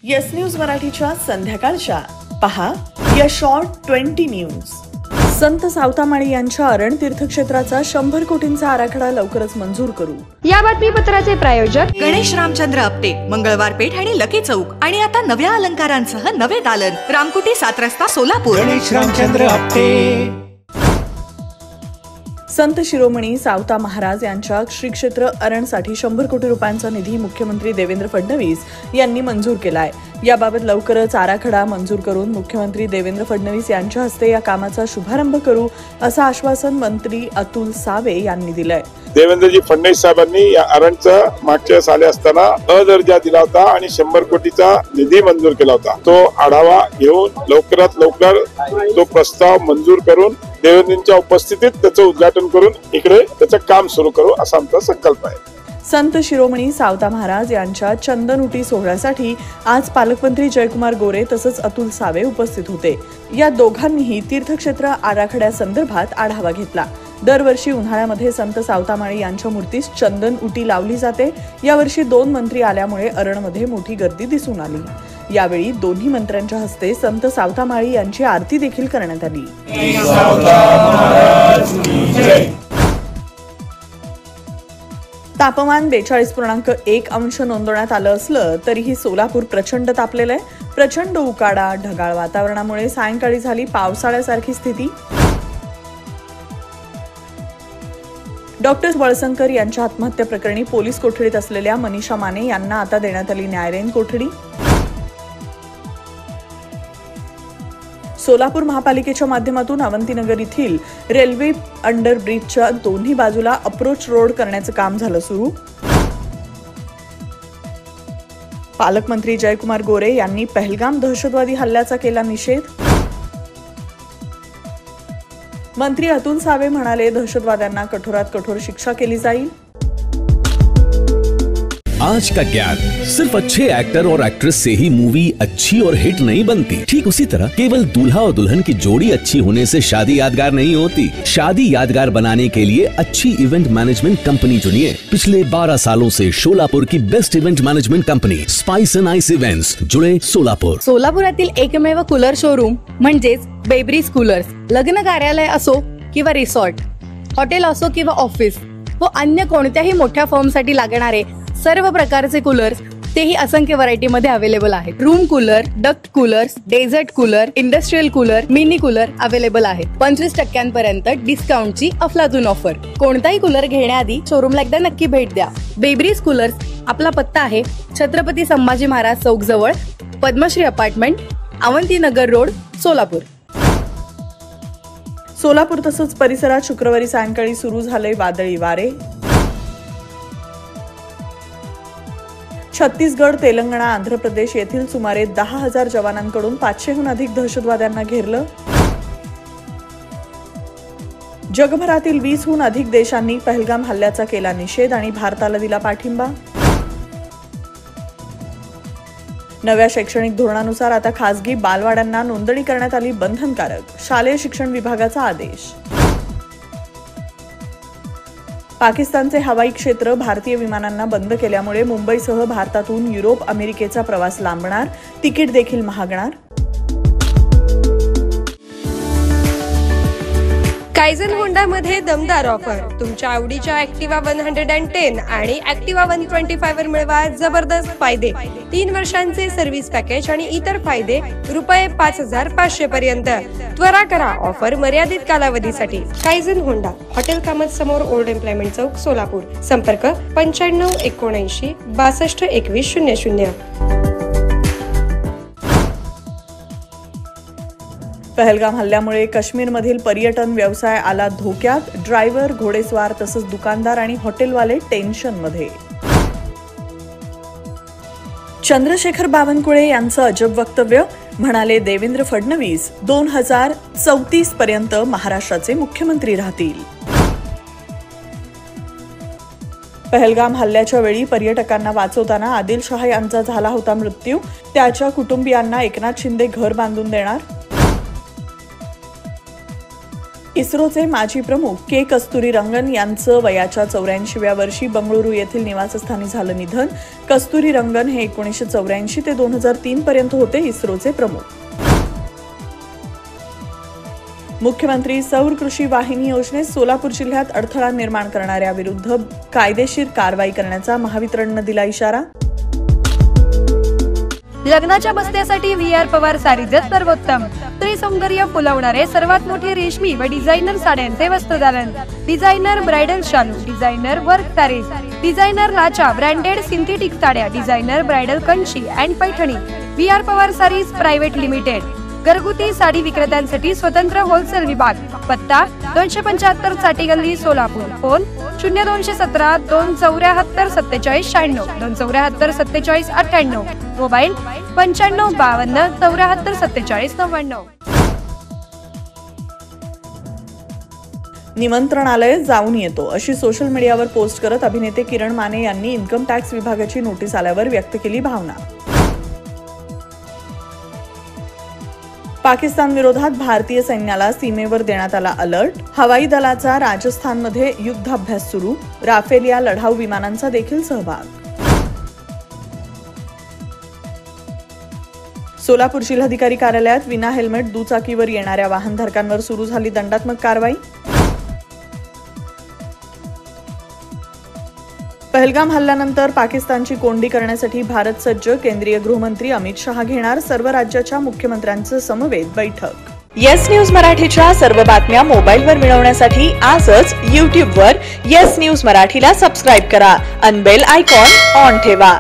Yes news मराठीच्या संध्याकाळच्या पहा या शॉर्ट 20 न्यूज। संत सावतामाळी यांच्या अरण तीर्थक्षेत्राचा 100 कोटींचा आराखडा लवकरच मंजूर करू। या बातमीपत्राचे प्रायोजक गणेश रामचंद्र आपटे, मंगळवार पेठ आणि लकी चौक आणि आता नव्या अलंकारांसह नवे दालन, रामकुटी 7 रस्ता सोलापूर। गणेश रामचंद्र आपटे। संत शिरोमणी सावता महाराज यांच्या श्री क्षेत्र अरणसाठी 100 कोटी रुपयांचा निधी मुख्यमंत्री देवेंद्र फडणवीस यांनी मंजूर केलाय। याबाबत लवकरच आराखडा मंजूर करून मुख्यमंत्री देवेंद्र फडणवीस यांच्या हस्ते या कामाचा शुभारंभ करू असं आश्वासन मंत्री अतुल सावे यांनी दिलंय। देवेंद्रजी फडणवीस साहेबांनी या अरणचा मागच्या साली असताना अ दर्जा दिला होता आणि 100 कोटीचा निधी मंजूर केला होता। तो आढावा घेऊन लवकरात लवकर तो प्रस्ताव मंजूर करून देवेंद्रजींच्या उपस्थितीत त्याचं उद्घाटन करून इकडे त्याचं काम सुरू करू असा आमचा संकल्प आहे। संत शिरोमणी सावता महाराज यांच्या चंदनउटी सोहळ्यासाठी आज पालकमंत्री जयकुमार गोरे तसंच अतुल सावे उपस्थित होते। या दोघांनीही तीर्थक्षेत्र आराखड्यासंदर्भात आढावा घेतला। दरवर्षी उन्हाळ्यामध्ये संत सावतामाळी यांच्या मूर्तीस चंदन उटी लावली जाते। यावर्षी 2 मंत्री आल्यामुळे अरणमध्ये मोठी गर्दी दिसून आली। यावेळी दोन्ही मंत्र्यांच्या हस्ते संत सावतामाळी यांची आरती देखील करण्यात आली। तापमान 42.1 अंश नोंदवण्यात आलं असलं तरीही सोलापूर प्रचंड तापलेलं आहे। प्रचंड उकाडा, ढगाळ वातावरणामुळे सायंकाळी झाली पावसाळ्यासारखी स्थिती। डॉक्टर वळसंकर यांच्या आत्महत्या प्रकरणी पोलीस कोठडीत असलेल्या मनीषा माने यांना आता देण्यात आली न्यायालयीन कोठडी। सोलापूर महापालिकेच्या माध्यमातून अवंतीनगर येथील रेल्वे अंडरब्रिजच्या दोन्ही बाजूला अप्रोच रोड करण्याचं काम झालं सुरू। पालकमंत्री जयकुमार गोरे यांनी पहलगाम दहशतवादी हल्ल्याचा केला निषेध। मंत्री अतुल सावे म्हणाले, दहशतवाद्यांना कठोरात कठोर शिक्षा केली जाईल। आज का ज्ञान सिर्फ अच्छे एक्टर और एक्ट्रेस से ही मूवी अच्छी और हिट नहीं बनती। ठीक उसी तरह केवल दूल्हा और दुल्हन की जोड़ी अच्छी होने से शादी यादगार नहीं होती। शादी यादगार बनाने के लिए अच्छी इवेंट मैनेजमेंट कंपनी चुनिए। पिछले 12 सालों से सोलापुर की best event management company spice end ice events जुड़े सोलापुर। सोलापुरातील एकमेव कूलर शोरूम म्हणजेच बेब्रिज कूलर्स। लग्न कार्यालय असो किंवा रिसॉर्ट, हॉटेल असो किंवा ऑफिस व अन्य कोणत्याही मोठ्या फर्म साठी लागणारे सर्व प्रकारचे कूलर्स तेही असंख्य व्हरायटी मध्ये अवेलेबल आहेत। Room cooler, duct coolers, desert cooler, industrial cooler, mini cooler available आहेत। 25% पर्यंत डिस्काउंटची अफलातून ऑफर। कोणताही कूलर घेण्याआधी शोरूमला एकदा नक्की भेट द्या। बेब्रिज कूलर्स आपला पत्ता आहे छत्रपती संभाजी महाराज चौक जवळ, पद्मश्री अपार्टमेंट, अवंतीनगर रोड, सोलापूर। सोलापूर तसंच परिसरात शुक्रवारी सायंकाळी सुरू झाले वादळी वारे। छत्तीसगड, तेलंगणा, आंध्र प्रदेश येथील सुमारे 10,000 जवानांकडून 500हून अधिक दहशतवाद्यांना घेरलं। जगभरातील 20हून अधिक देशांनी पहलगाम हल्ल्याचा केला निषेध आणि भारताला दिला पाठिंबा। नव्या शैक्षणिक धोरणानुसार आता खासगी बालवाड्यांना नोंदणी करण्यात आली बंधनकारक। शालेय शिक्षण विभागाचा आदेश। पाकिस्तानचे हवाई क्षेत्र भारतीय विमानांना बंद केल्यामुळे मुंबईसह भारतातून युरोप, अमेरिकेचा प्रवास लांबणार, तिकीट देखील महागणार। कायझन होंडा मध्ये दमदार ऑफर। तुमच्या आवडीच्या ॲक्टिवा 110 आणि ॲक्टिवा 125 वर मिळवा जबरदस्त फायदे। 3 वर्षांचे सर्व्हिस पॅकेज आणि इतर फायदे रुपये 5,500 पर्यंत। त्वरा करा, ऑफर मर्यादित कालावधीसाठी। कायझन होंडा, हॉटेल कामत समोर, ओल्ड एम्प्लॉयमेंट चौक, सोलापूर। संपर्क 9579 62 21 00। पहलगाम हल्ल्यामुळे काश्मीरमधील पर्यटन व्यवसाय आला धोक्यात। ड्रायव्हर, घोडेस्वार तसंच दुकानदार आणि हॉटेलवाले टेन्शनमध्ये। चंद्रशेखर बावनकुळे यांचं अजब वक्तव्य, म्हणाले देवेंद्र फडणवीस 2034 पर्यंत महाराष्ट्राचे मुख्यमंत्री राहतील। पहलगाम हल्ल्याच्या वेळी पर्यटकांना वाचवताना आदिलशाह यांचा झाला होता मृत्यू। त्याच्या कुटुंबियांना एकनाथ शिंदे घर बांधून देणार। इस्रोचे माजी प्रमुख के कस्तुरीरंगन यांचं वयाच्या 84व्या वर्षी बंगळुरू येथील निवासस्थानी झालं निधन. कस्तुरीरंगन हे 1984 ते 2003 पर्यंत होते इस्रोचे प्रमुख. मुख्यमंत्री सौर कृषी वाहिनी योजनेत सोलापूर जिल्ह्यात अडथळा निर्माण करणाऱ्याविरुद्ध कायदेशीर कारवाई करण्याचा महावितरणनं दिला इशारा. लग्नाच्या बस्त्यासाठी VR पवार सारीजच सर्वोत्तम. स्त्री सौंदर्य फुलवणारे सर्वात मोठे रेशमी व डिझायनर साड्यांचे वस्त्रदालन. डिझायनर ब्रायडल शालू, डिझायनर वर्क सारीज, डिझायनर लाचा ब्रँडेड सिंथेटिक साड्या, designer bridal Kanchi and Paithani. VR Pawar saris private limited. घरगुती साडी विक्रेत्यांसाठी स्वतंत्र होलसेल विभाग. पत्ता 275 साठी गल्ली सोलापूर. फोन 0217 274 47 96 274 47 98. मोबाईल 95 52 74 47 99. निमंत्रणालय जाऊन येतो अशी सोशल मीडियावर पोस्ट करत अभिनेते किरण माने यांनी इन्कम टॅक्स विभागाची नोटीस आल्यावर व्यक्त केली भावना. पाकिस्तान विरोधात भारतीय सैन्याला सीमेवर देण्यात आला अलर्ट. हवाई दलाचा राजस्थानमध्ये युद्धाभ्यास सुरू. राफेल या लढाऊ विमानांचा देखील सहभाग. सोलापूर जिल्हाधिकारी कार्यालयात विना हेल्मेट दुचाकीवर येणाऱ्या वाहनधारकांवर सुरू झाली दंडात्मक कारवाई. पहलगाम हल्ल्यानंतर पाकिस्तानची कोंडी करण्यासाठी भारत सज्ज. केंद्रीय गृहमंत्री अमित शहा घेणार सर्व राज्याच्या मुख्यमंत्र्यांचं समवेत बैठक. येस न्यूज मराठीच्या सर्व बातम्या मोबाईलवर मिळवण्यासाठी आजच YouTubeवर येस न्यूज मराठीला सबस्क्राईब करा. अन बेल आयकॉन ऑन ठेवा.